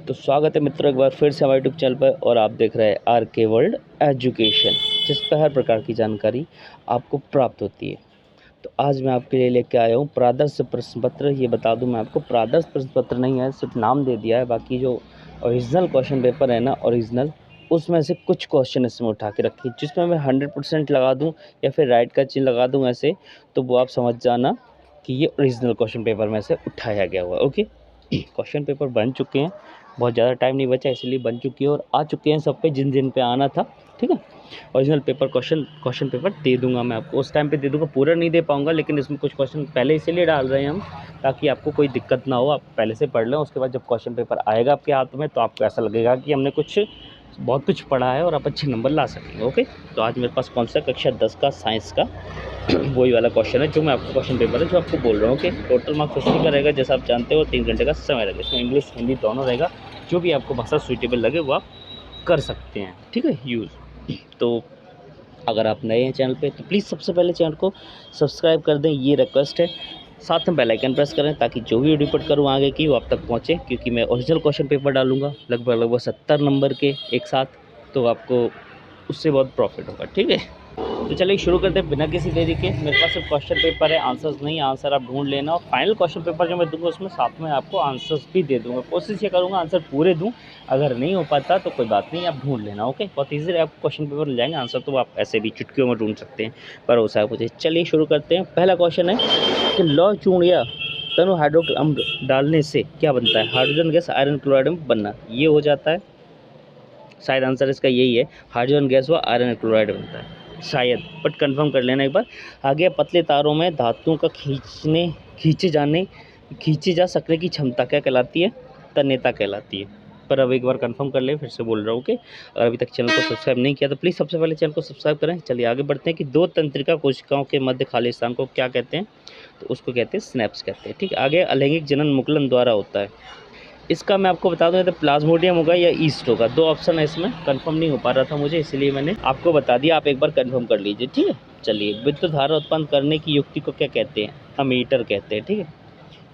तो स्वागत है मित्रों एक बार फिर से हमारे यूट्यूब चैनल पर और आप देख रहे हैं आर के वर्ल्ड एजुकेशन, जिस पर हर प्रकार की जानकारी आपको प्राप्त होती है। तो आज मैं आपके लिए लेके आया हूँ प्रादर्श प्रश्न पत्र। ये बता दूं मैं आपको, प्रादर्श प्रश्न पत्र नहीं है, सिर्फ नाम दे दिया है। बाकी जो ओरिजिनल क्वेश्चन पेपर है ना, ओरिजिनल, उसमें से कुछ क्वेश्चन इसमें उठा के रखी, जिसमें मैं 100% लगा दूँ या फिर राइट का चिन्ह लगा दूँ ऐसे, तो वो आप समझ जाना कि ये ओरिजिनल क्वेश्चन पेपर में से उठाया गया हुआ। ओके, क्वेश्चन पेपर बन चुके हैं, बहुत ज़्यादा टाइम नहीं बचा इसलिए बन चुकी है और आ चुके हैं सब पे जिन जिन पे आना था। ठीक है, ओरिजिनल पेपर क्वेश्चन पेपर दे दूंगा मैं आपको, उस टाइम पे दे दूंगा, पूरा नहीं दे पाऊंगा, लेकिन इसमें कुछ क्वेश्चन पहले इसीलिए डाल रहे हैं हम ताकि आपको कोई दिक्कत ना हो, आप पहले से पढ़ लें। उसके बाद जब क्वेश्चन पेपर आएगा आपके हाथ में तो आपको ऐसा लगेगा कि हमने बहुत कुछ पढ़ा है और आप अच्छे नंबर ला सकेंगे। ओके, तो आज मेरे पास कौन सा कक्षा 10 का साइंस का वही वाला क्वेश्चन है जो मैं आपको क्वेश्चन पेपर है जो आपको बोल रहा हूँ। ओके, टोटल मार्क्स 50 का रहेगा जैसा आप जानते हो, 3 घंटे का समय रहेगा। इसमें इंग्लिश हिंदी दोनों रहेगा, जो भी आपको भाषा सूटेबल लगे वो आप कर सकते हैं। ठीक है, यूज़। तो अगर आप नए हैं चैनल पे तो प्लीज़ सबसे पहले चैनल को सब्सक्राइब कर दें, ये रिक्वेस्ट है। साथ में बेल आइकन प्रेस करें ताकि जो भी रिपोर्ट करूँ आगे की वो आप तक पहुँचे, क्योंकि मैं ओरिजिनल क्वेश्चन पेपर डालूंगा लगभग 70 नंबर के एक साथ, तो आपको उससे बहुत प्रॉफिट होगा। ठीक है, तो चलिए शुरू करते हैं बिना किसी देरी के। मेरे पास सिर्फ क्वेश्चन पेपर है, आंसर्स नहीं। आंसर आप ढूंढ लेना और फाइनल क्वेश्चन पेपर जो मैं दूंगा उसमें साथ में आपको आंसर्स भी दे दूंगा। कोशिश ये करूंगा आंसर पूरे दूं, अगर नहीं हो पाता तो कोई बात नहीं, आप ढूंढ लेना। ओके, बहुत ईजी आपको क्वेश्चन पेपर मिल जाएंगे, आंसर तो आप ऐसे भी चुटकियों में ढूंढ सकते हैं, भरोसा है मुझे। चलिए शुरू करते हैं। पहला क्वेश्चन है कि लौ चूड़िया तनु हाइड्रोक्लोरिक अम्ल डालने से क्या बनता है? हाइड्रोजन गैस आयरन क्लोराइड में बनना, ये हो जाता है। शायद आंसर इसका यही है, हाइड्रोजन गैस व आयरन क्लोराइड बनता है शायद, बट कंफर्म कर लेना एक बार। आगे, पतले तारों में धातुओं का खींचे जा सकने की क्षमता क्या कहलाती है? तन्यता कहलाती है। पर अब एक बार कंफर्म कर ले, फिर से बोल रहा हूँ कि अगर अभी तक चैनल को सब्सक्राइब नहीं किया तो प्लीज़ सबसे पहले चैनल को सब्सक्राइब करें। चलिए आगे बढ़ते हैं कि दो तंत्रिका कोशिकाओं के मध्य खाली स्थान को क्या कहते हैं? तो उसको कहते हैं स्नैप्स कहते हैं। ठीक है, आगे, अलैंगिक जनन मुकुलन द्वारा होता है। इसका मैं आपको बता दूं, तो प्लाज्मोडियम होगा या ईस्ट होगा, दो ऑप्शन है इसमें, कंफर्म नहीं हो पा रहा था मुझे, इसलिए मैंने आपको बता दिया, आप एक बार कंफर्म कर लीजिए। ठीक है, चलिए, विद्युत धारा उत्पन्न करने की युक्ति को क्या कहते हैं? अमीटर कहते हैं। ठीक है,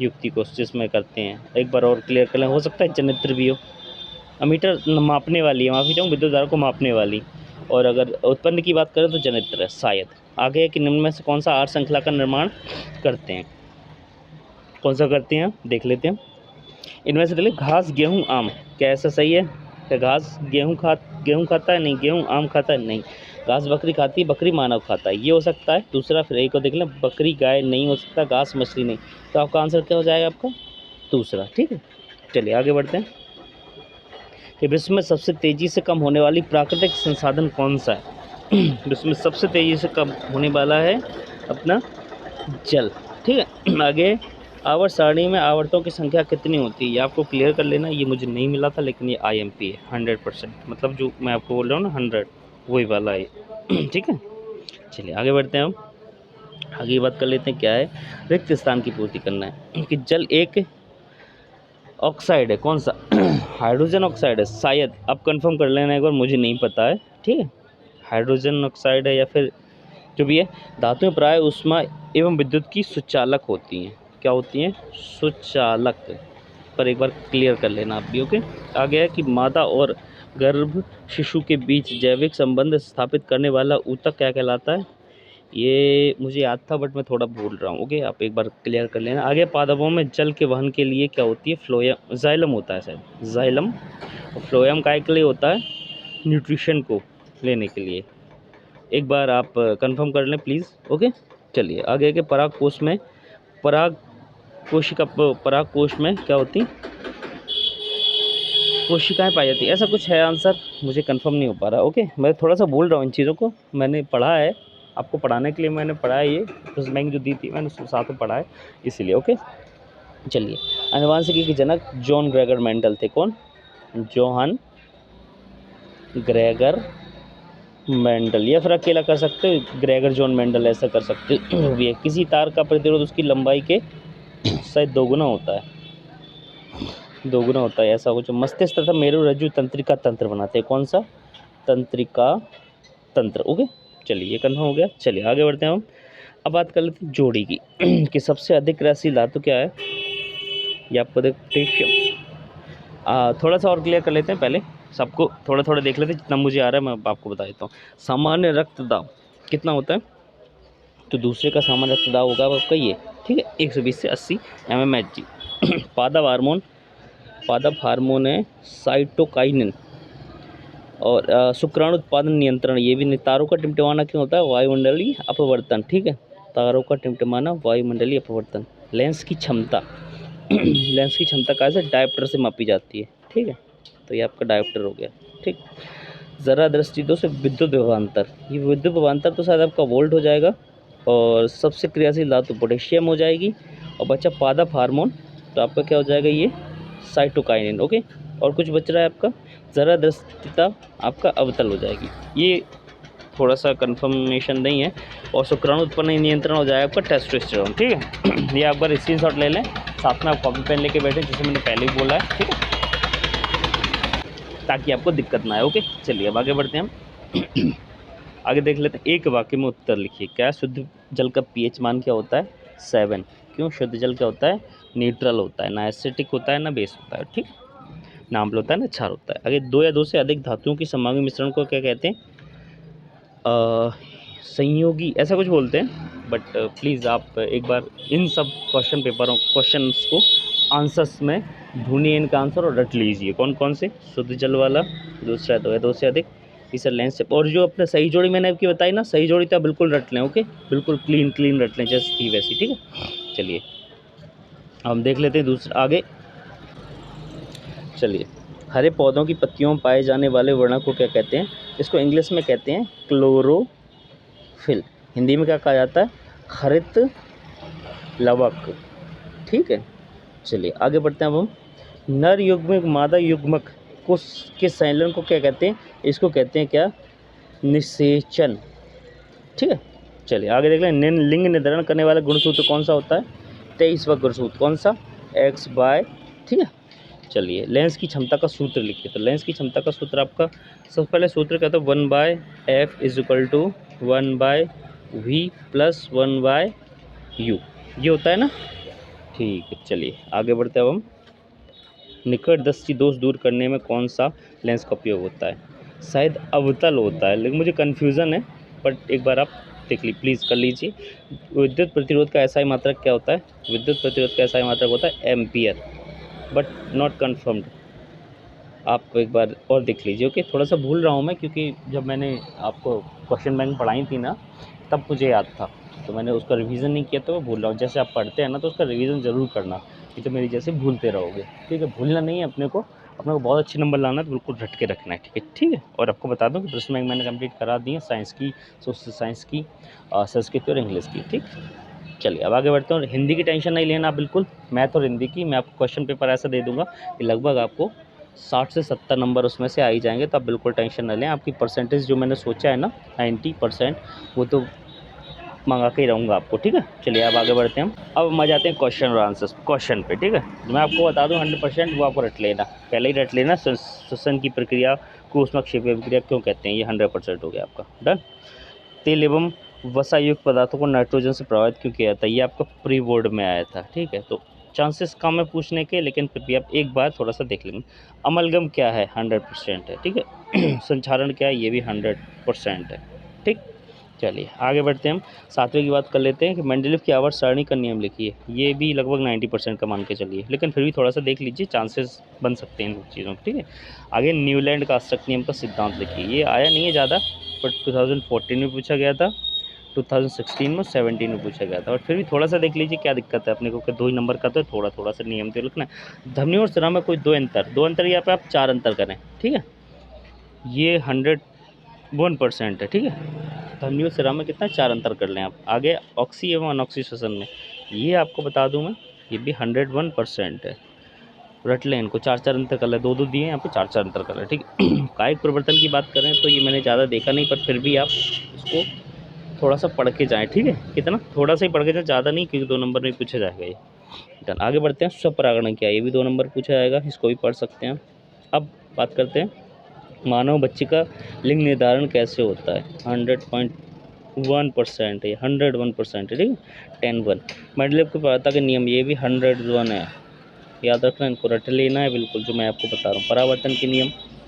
युक्ति को जिसमें करते हैं, एक बार और क्लियर कर लें, हो सकता है जनित्र भी हो। अमीटर मापने वाली है, माफी चाहूँ, विद्युत धारा को मापने वाली, और अगर उत्पन्न की बात करें तो जनित्र है शायद। आगे है कि निम्न में से कौन सा आर श्रृंखला का निर्माण करते हैं? कौन सा करते हैं देख लेते हैं। इनमें से चलिए, घास गेहूँ आम, क्या ऐसा सही है? क्या घास गेहूँ खाता है? नहीं। गेहूँ आम खाता है? नहीं। घास बकरी खाती है, बकरी मानव खाता है, ये हो सकता है। दूसरा, फिर एक को देख लें, बकरी गाय नहीं हो सकता, घास मछली नहीं। तो आपका आंसर क्या हो जाएगा? आपका दूसरा। ठीक है, चलिए आगे बढ़ते हैं कि विश्व में सबसे तेज़ी से कम होने वाली प्राकृतिक संसाधन कौन सा है? विश्व में सबसे तेज़ी से कम होने वाला है अपना जल। ठीक है, आगे, आवर्त सारणी में आवर्तों की संख्या कितनी होती है? ये आपको क्लियर कर लेना, ये मुझे नहीं मिला था, लेकिन ये IMP है 100%, मतलब जो मैं आपको बोल रहा हूँ ना 100, वही वाला है। ठीक है, चलिए आगे बढ़ते हैं हम। आगे बात कर लेते हैं, क्या है? रिक्त स्थान की पूर्ति करना है कि जल एक ऑक्साइड है, कौन सा? हाइड्रोजन ऑक्साइड है शायद, आप कंफर्म कर लेना एक बार, मुझे नहीं पता है। ठीक है, हाइड्रोजन ऑक्साइड है या फिर जो भी है। धातुएं प्राय ऊष्मा एवं विद्युत की सुचालक होती हैं, क्या होती हैं? सुचालक, पर एक बार क्लियर कर लेना आप भी। ओके, आगे है कि मादा और गर्भ शिशु के बीच जैविक संबंध स्थापित करने वाला ऊतक क्या कहलाता है? ये मुझे याद था बट मैं थोड़ा भूल रहा हूँ। ओके, आप एक बार क्लियर कर लेना। आगे, पादपों में जल के वहन के लिए क्या होती है? फ्लोएम, जाइलम होता है शायद, जाइलम। और फ्लोएम काय के लिए होता है? न्यूट्रिशन को लेने के लिए। एक बार आप कंफर्म कर लें प्लीज़। ओके, चलिए आगे के पराग कोश में क्या होती? कोशिकाएं पाई जाती है, ऐसा कुछ है आंसर, मुझे कंफर्म नहीं हो पा रहा। ओके, मैं थोड़ा सा भूल रहा हूँ इन चीज़ों को, मैंने पढ़ा है, आपको पढ़ाने के लिए मैंने पढ़ा है, ये उस बैंक जो दी थी मैंने उसके साथ में पढ़ा है इसीलिए। ओके, चलिए, आनुवंशिकी के जनक जॉन ग्रेगर मेंडल थे, कौन? जोहान ग्रेगर मेंडल, या फिर अकेला कर सकते हो, ग्रेगर जॉन मेंडल, ऐसा कर सकते हो भी है। किसी तार का प्रतिरोध उसकी लंबाई के शायद दोगुना होता है, ऐसा कुछ। मस्तिष्क तथा मेरुरज्जु तंत्रिका तंत्र बनाते हैं, कौन सा? तंत्रिका तंत्र। ओके, चलिए ये कन्फर्म हो गया। चलिए आगे बढ़ते हैं हम। अब बात कर लेते हैं जोड़ी की कि सबसे अधिक क्रियाशील धातु क्या है? ये आपको देख, पोटेशियम, थोड़ा सा और क्लियर कर लेते हैं, पहले सबको थोड़ा थोड़ा देख लेते हैं, जितना मुझे आ रहा है मैं आपको बता देता हूँ। सामान्य रक्तदाब कितना होता है, तो दूसरे का सामान्य रक्तदाब होगा आपका ये, ठीक है, 120 से 80 mmHg। पादप हार्मोन है साइटोकाइनिन। और शुक्राणु उत्पादन नियंत्रण, ये भी तारों का टिमटिमाना क्यों होता है, वायुमंडलीय अपवर्तन, ठीक है, तारों का टिमटिमाना वायुमंडलीय अपवर्तन। लेंस की क्षमता लेंस की क्षमता कैसे, डायोप्टर से मापी जाती है, ठीक है, तो ये आपका डायोप्टर हो गया, ठीक। ज़रा दृष्टि दो से विद्युत विभवांतर, ये विद्युत विभवांतर तो शायद आपका वोल्ट हो जाएगा, और सबसे क्रियाशील धातु पोटेशियम हो जाएगी, और बच्चा पादप हार्मोन, तो आपका क्या हो जाएगा ये साइटोकाइनिन, ओके। और कुछ बच रहा है आपका, ज़रा दृष्टिता आपका अवतल हो जाएगी, ये थोड़ा सा कंफर्मेशन नहीं है। और शुक्राणु उत्पन्न नियंत्रण हो जाएगा आपका टेस्टोस्टेरोन, ठीक है। ये आप बार स्क्रीनशॉट ले लें, साथ में आप कॉपी पेन लेके बैठे, जैसे मैंने पहले ही बोला है, ठीक है, ताकि आपको दिक्कत ना आए, ओके। चलिए अब आगे बढ़ते हैं हम। आगे देख लेते हैं, एक वाक्य में उत्तर लिखिए। क्या शुद्ध जल का पीएच मान क्या होता है, 7। क्यों, शुद्ध जल क्या होता है, न्यूट्रल होता है, ना एसिडिक होता है ना बेस होता है, ठीक, ना अम्ल होता है ना क्षार होता है। आगे, दो या दो से अधिक धातुओं की समांगी मिश्रण को क्या कहते हैं, संयोगी ऐसा कुछ बोलते हैं, बट प्लीज़ आप एक बार इन सब क्वेश्चंस को आंसर्स में ढूंढिए इनका आंसर और रट लीजिए। कौन कौन से, शुद्ध जल वाला, दूसरा दो या दो से अधिक, तीसरा लेंस से, और जो अपने सही जोड़ी मैंने आपकी बताई ना, सही जोड़ी तो बिल्कुल रट लें, ओके, बिल्कुल क्लीन रट लें, जैसे थी वैसी, ठीक है। चलिए हम देख लेते हैं दूसरा आगे। चलिए, हरे पौधों की पत्तियों में पाए जाने वाले वर्णक को क्या कहते हैं, इसको इंग्लिश में कहते हैं क्लोरोफिल, हिंदी में क्या कहा जाता है, हरित लवक, ठीक है। चलिए आगे बढ़ते हैं अब हम। नर युग्मक मादा युग्मक को के संलयन को क्या कहते हैं, इसको कहते हैं क्या, निषेचन, ठीक है। चलिए आगे देख लें, लिंग निर्धारण करने वाला गुणसूत्र कौन सा होता है, 23वां गुणसूत्र कौन सा, x/, ठीक है। चलिए, लेंस की क्षमता का सूत्र लिखिए। तो लेंस की क्षमता का सूत्र आपका, सबसे पहले सूत्र क्या था, 1/f = 1/v + 1/u, ये होता है ना, ठीक है। चलिए आगे बढ़ते हैं अब हम। निकट दृष्टि दोष दूर करने में कौन सा लेंस का उपयोग होता है, शायद अवतल होता है, लेकिन मुझे कन्फ्यूज़न है, बट एक बार आप देख ली प्लीज़ कर लीजिए। विद्युत प्रतिरोध का एसआई मात्रक क्या होता है, विद्युत प्रतिरोध का एसआई मात्रक होता है एम्पियर, बट नॉट कन्फर्म्ड, आप एक बार और देख लीजिए, ओके। थोड़ा सा भूल रहा हूँ मैं, क्योंकि जब मैंने आपको क्वेश्चन बैंक पढ़ाई थी ना, तब मुझे याद था, तो मैंने उसका रिवीजन नहीं किया, तो मैं भूल रहा हूँ। जैसे आप पढ़ते हैं ना, तो उसका रिवीजन ज़रूर करना, नहीं तो मेरी जैसे भूलते रहोगे, ठीक है। भूलना नहीं है अपने को बहुत अच्छे नंबर लाना है, तो बिल्कुल रट के रखना है, ठीक है। और आपको बता दूँ कि प्रश्न बैंक मैंने कंप्लीट करा दी है, साइंस की, सोशल साइंस की, संस्कृत और इंग्लिश की, ठीक। चलिए अब आगे बढ़ते हैं। हिंदी की टेंशन नहीं लेना बिल्कुल, मैथ और हिंदी की मैं आपको क्वेश्चन पेपर ऐसा दे दूँगा कि लगभग आपको 60 से 70 नंबर उसमें से आ ही जाएंगे, तो आप बिल्कुल टेंशन न लें। आपकी परसेंटेज जो मैंने सोचा है ना 90%, वो तो मंगा के ही रहूँगा आपको, ठीक है। चलिए अब आगे बढ़ते हैं हम। अब हम आ जाते हैं क्वेश्चन और आंसर्स क्वेश्चन पे, ठीक है। मैं आपको बता दूं 100%, वो आपको रट लेना, पहले ही रट लेना। श्वसन की प्रक्रिया को ऊष्माक्षेपीय प्रक्रिया क्यों कहते हैं, ये 100% हो गया आपका डन। तेल एवं वसायुक्त पदार्थों को नाइट्रोजन से प्रभावित क्यों किया जाता है, ये आपका प्री बोर्ड में आया था, ठीक है। तो चांसेस कम है पूछने के, लेकिन फिर भी आप एक बार थोड़ा सा देख लेंगे। अमलगम क्या है, 100% है, ठीक है। संचारण क्या है, ये भी 100% है, ठीक। चलिए आगे बढ़ते हैं हम। 7वें की बात कर लेते हैं कि मेंडलीव की आवर्त सारणी का नियम लिखिए, ये भी लगभग 90% का मान के चलिए, लेकिन फिर भी थोड़ा सा देख लीजिए, चांसेस बन सकते हैं इन चीज़ों के, ठीक है। आगे न्यूलैंड का आश्रक नियम का सिद्धांत लिखिए, ये आया नहीं है ज़्यादा, बट 2014 में पूछा गया था, 2016 में, 17 में पूछा गया था, और फिर भी थोड़ा सा देख लीजिए क्या दिक्कत है अपने को, कि 2 ही नंबर का तो थोड़ा सा नियम तो लिखना है। धमनी और सिरा में कोई दो अंतर यहाँ पे आप 4 अंतर करें, ठीक है, ये 101% है, ठीक है। धमनी और सिरा में कितना 4 अंतर कर लें आप। आगे ऑक्सी एवं अनऑक्सी श्वसन में, ये आपको बता दूं मैं, ये भी 101% है, रट लें इनको, 4 अंतर कर लें, 2 दिए यहाँ पे, 4 अंतर कर लें, ठीक है। कायिक परिवर्तन की बात करें तो ये मैंने ज़्यादा देखा नहीं, पर फिर भी आप इसको थोड़ा सा पढ़ के जाएँ, ठीक है। कितना, थोड़ा सा ही पढ़ के जाए, ज़्यादा नहीं, क्योंकि 2 नंबर में पूछा जाएगा ये डन। आगे बढ़ते हैं। स्वपरागण क्या है, ये भी 2 नंबर पूछा जाएगा, इसको भी पढ़ सकते हैं। अब बात करते हैं मानव बच्चे का लिंग निर्धारण कैसे होता है, 100.1% है, 101% है, ठीक है। 10-1 मेंडलीव की प्रवृत्ति के नियम, ये भी 101 है, याद रखना, इनको रट लेना है बिल्कुल, जो मैं आपको बता रहा हूँ। परावर्तन के नियम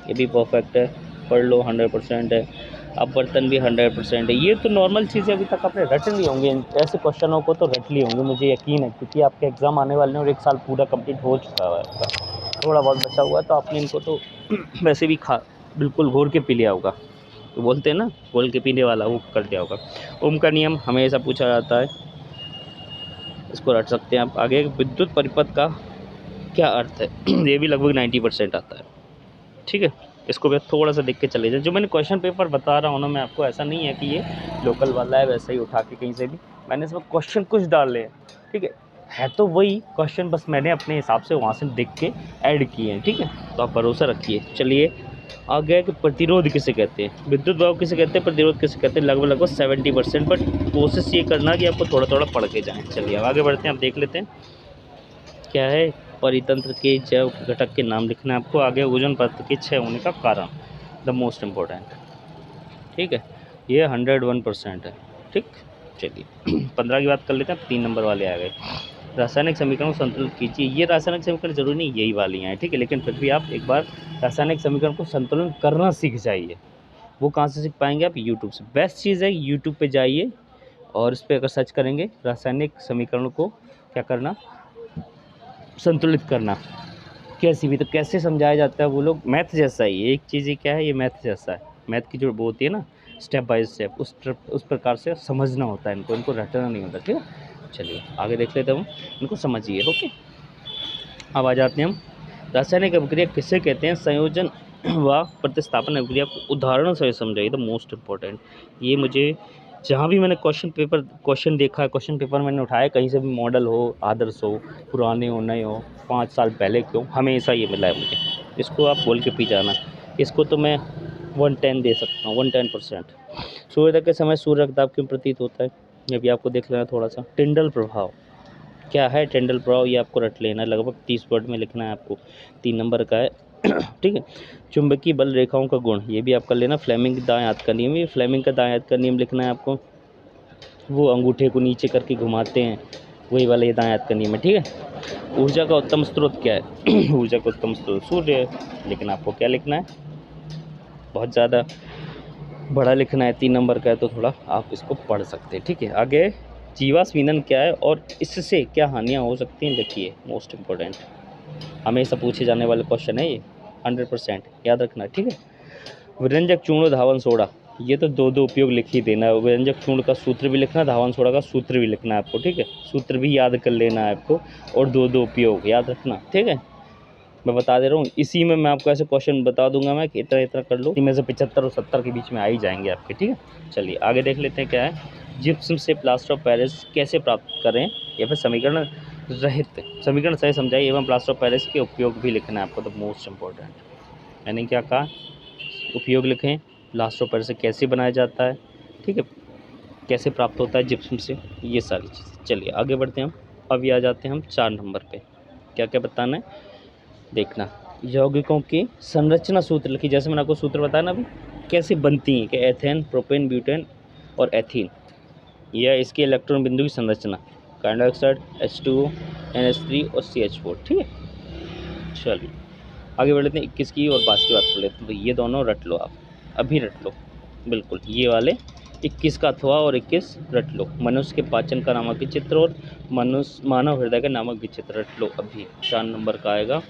ये भी परफेक्ट है, पढ़ लो, 100% है। अपवर्तन भी 100% है। ये तो नॉर्मल चीज़ें अभी तक आपने रट ली होंगी, ऐसे क्वेश्चनों को तो रट ली होंगी, मुझे यकीन है, क्योंकि आपके एग्ज़ाम आने वाले हैं और 1 साल पूरा कंप्लीट हो चुका है आपका, थोड़ा बहुत बचा हुआ है, तो आपने इनको तो वैसे भी बिल्कुल घोर के पी लिया होगा, तो बोलते हैं ना घोल के पीने वाला, वो कर दिया होगा। ओम का नियम हमेशा पूछा जाता है, इसको रट सकते हैं आप। आगे विद्युत परिपथ का क्या अर्थ है, ये भी लगभग 90% आता है, ठीक है। इसको भी थोड़ा सा देख के चले जाए, जो मैंने क्वेश्चन पेपर बता रहा हूँ ना मैं आपको, ऐसा नहीं है कि ये लोकल वाला है वैसे ही उठा के कहीं से भी, मैंने इसमें क्वेश्चन कुछ डाले हैं, ठीक है तो वही क्वेश्चन, बस मैंने अपने हिसाब से वहाँ से देख के ऐड किए हैं, ठीक है, तो आप भरोसा रखिए। चलिए आगे कि प्रतिरोध किसे कहते हैं, विद्युत भाव किसे कहते हैं, प्रतिरोध किसे कहते हैं, लगभग 70%, बट कोशिश ये करना कि आपको थोड़ा थोड़ा पढ़ के जाएँ। चलिए अब आगे बढ़ते हैं, आप देख लेते हैं क्या है। परितंत्र के जैव घटक के नाम लिखना है आपको। आगे ओजोन परत के क्षय होने का कारण, द मोस्ट इम्पोर्टेंट, ठीक है, ये 101% है, ठीक। चलिए 15 की बात कर लेते हैं, 3 नंबर वाले आ गए। रासायनिक समीकरण को संतुलित कीजिए। ये रासायनिक समीकरण जरूरी नहीं यही वाली हैं, ठीक है, लेकिन फिर भी आप एक बार रासायनिक समीकरण को संतुलन करना सीख जाइए। वो कहाँ से सीख पाएंगे आप, यूट्यूब से। बेस्ट चीज़ है, यूट्यूब पे जाइए और इस पर अगर सर्च करेंगे रासायनिक समीकरणों को क्या करना, संतुलित करना, कैसी भी, तो कैसे समझाया जाता है वो लोग, मैथ जैसा ही। एक चीज़ ये क्या है, ये मैथ जैसा है, मैथ की जो वो होती है ना स्टेप बाय स्टेप, उस प्रकार से समझना होता है इनको रटना नहीं होता, ठीक है। चलिए आगे देख लेते हैं, हम इनको समझिए, ओके। अब आ जाते हैं हम, रासायनिक अभिक्रिया किसे कहते हैं, संयोजन व प्रतिस्थापन अभिक्रिया को उदाहरण से समझाइए, द मोस्ट इम्पोर्टेंट। ये मुझे जहाँ भी मैंने क्वेश्चन देखा है, क्वेश्चन पेपर मैंने उठाया, कहीं से भी मॉडल हो, आदर्श हो, पुराने हो, नए हो, 5 साल पहले क्यों, हमेशा ये मिला है मुझे। इसको आप बोल के पी जाना, इसको तो मैं 110 दे सकता हूँ, 110%। सूर्योदय के समय सूर्य रक्तदाब क्यों प्रतीत होता है, ये भी आपको देख लेना थोड़ा सा। टिंडल प्रभाव क्या है, टिंडल प्रभाव ये आपको रट लेना है, लगभग 30 वर्ड में लिखना है आपको, 3 नंबर का है ठीक है। चुंबकीय बल रेखाओं का गुण, ये भी आप कर लेना। फ्लेमिंग दाएं हाथ का नियम, ये फ्लेमिंग का दाएं हाथ का नियम लिखना है आपको। वो अंगूठे को नीचे करके घुमाते हैं, वही वाला ये दाएं हाथ का नियम है, ठीक है। ऊर्जा का उत्तम स्रोत क्या है ऊर्जा का उत्तम स्रोत सूर्य है, लेकिन आपको क्या लिखना है, बहुत ज़्यादा बड़ा लिखना है, 3 नंबर का है, तो थोड़ा आप इसको पढ़ सकते हैं, ठीक है। आगे जीवाश्म ईंधन क्या है और इससे क्या हानियाँ हो सकती हैं, लिखिए, मोस्ट इम्पोर्टेंट, हमेशा पूछे जाने वाले क्वेश्चन है ये, 100% याद रखना, ठीक है। व्यंजक चूर्ण, धावन सोडा, ये तो दो उपयोग लिख ही देना है। व्यंजक चूर्ण का सूत्र भी लिखना, धावन सोडा का सूत्र भी लिखना है आपको, ठीक है, सूत्र भी याद कर लेना है आपको, और दो उपयोग याद रखना, ठीक है। मैं बता दे रहा हूँ, इसी में मैं आपको ऐसे क्वेश्चन बता दूंगा मैं कि इतना इतना कर लो, इनमें से 75 और 70 के बीच में आ ही जाएंगे आपके, ठीक है। चलिए आगे देख लेते हैं क्या है। जिप्सम से प्लास्टर ऑफ पेरिस कैसे प्राप्त करें, या फिर समीकरण रहित, समीकरण सही समझाइए एवं प्लास्टर ऑफ पेरिस के उपयोग भी लिखना है आपको, द मोस्ट इम्पोर्टेंट। मैंने क्या कहा, उपयोग लिखें, प्लास्टर ऑफ पेरिस से कैसे बनाया जाता है, ठीक है, कैसे प्राप्त होता है जिप्सम से, ये सारी चीज़ें। चलिए आगे बढ़ते हैं हम, अभी आ जाते हैं हम 4 नंबर पे, क्या क्या बताना है देखना। यौगिकों की संरचना सूत्र लिखी, जैसे मैंने आपको सूत्र बताया ना अभी, कैसे बनती हैं, कि एथेन, प्रोपेन, ब्यूटेन और एथीन, यह इसके इलेक्ट्रॉन बिंदु की संरचना, कार्बन डाइऑक्साइड, H2O, NH3 और CH4, ठीक है। चलिए आगे बढ़ लेते हैं, 21 की और 22 की बात कर लेते हैं, तो ये दोनों रट लो, आप अभी रट लो, बिल्कुल ये वाले 21 का अथवा और 21 रट लो। मनुष्य के पाचन का नामक विचित्र और मनुष्य मानव हृदय का नामक विचित्र रट लो अभी, 4 नंबर का आएगा,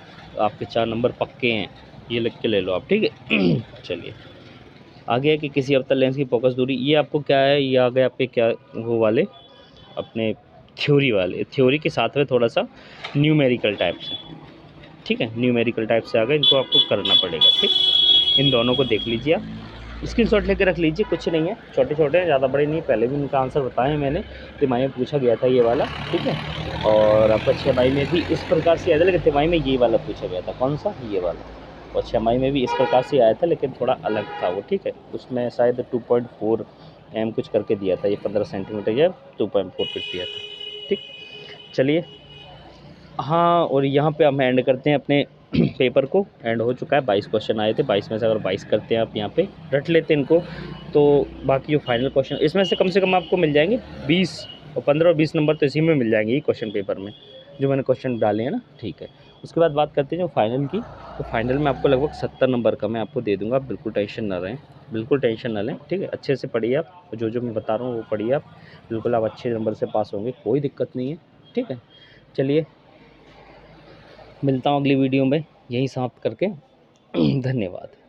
आपके 4 नंबर पक्के हैं, ये लिख के ले लो आप, ठीक है चलिए आगे है कि किसी अवतल लेंस की फोकस दूरी, ये आपको क्या है, ये आ गए आपके क्या वो वाले अपने थ्योरी वाले, थ्योरी के साथ में थोड़ा सा न्यूमेरिकल टाइप से, ठीक है, न्यूमेरिकल टाइप से आ गए, इनको आपको करना पड़ेगा, ठीक। इन दोनों को देख लीजिए आप, स्क्रीनशॉट लेकर रख लीजिए, कुछ नहीं है, छोटे छोटे हैं, ज़्यादा बड़े नहीं, पहले भी इनका आंसर बताए मैंने, तिमाही में पूछा गया था ये वाला, ठीक है। और आपका 6 माही में भी इस प्रकार से आया था, लेकिन तिमाही में ये वाला पूछा गया था, कौन सा, ये वाला, और 6 माही में भी इस प्रकार से आया था, लेकिन थोड़ा अलग था वो, ठीक है। उसमें शायद 2.4 m कुछ करके दिया था, ये 15 सेंटीमीटर या 2.4 फीट दिया था, ठीक। चलिए हाँ, और यहाँ पे हम एंड करते हैं अपने पेपर को, एंड हो चुका है, 22 क्वेश्चन आए थे, 22 में से अगर 22 करते हैं आप यहाँ पे रट लेते हैं इनको, तो बाकी जो फाइनल क्वेश्चन इसमें से कम आपको मिल जाएंगे 20 और 15 और 20 नंबर तो इसी में मिल जाएंगे, ये क्वेश्चन पेपर में जो मैंने क्वेश्चन डाले हैं ना, ठीक है। उसके बाद बात करते हैं जो फाइनल की, तो फाइनल में आपको लगभग 70 नंबर का मैं आपको दे दूँगा, आप बिल्कुल टेंशन ना रहें, बिल्कुल टेंशन ना लें, ठीक है। अच्छे से पढ़िए आप, जो मैं बता रहा हूँ वो पढ़िए आप, बिल्कुल आप अच्छे नंबर से पास होंगे, कोई दिक्कत नहीं है, ठीक है। चलिए मिलता हूँ अगली वीडियो में यहीं समाप्त करके। धन्यवाद।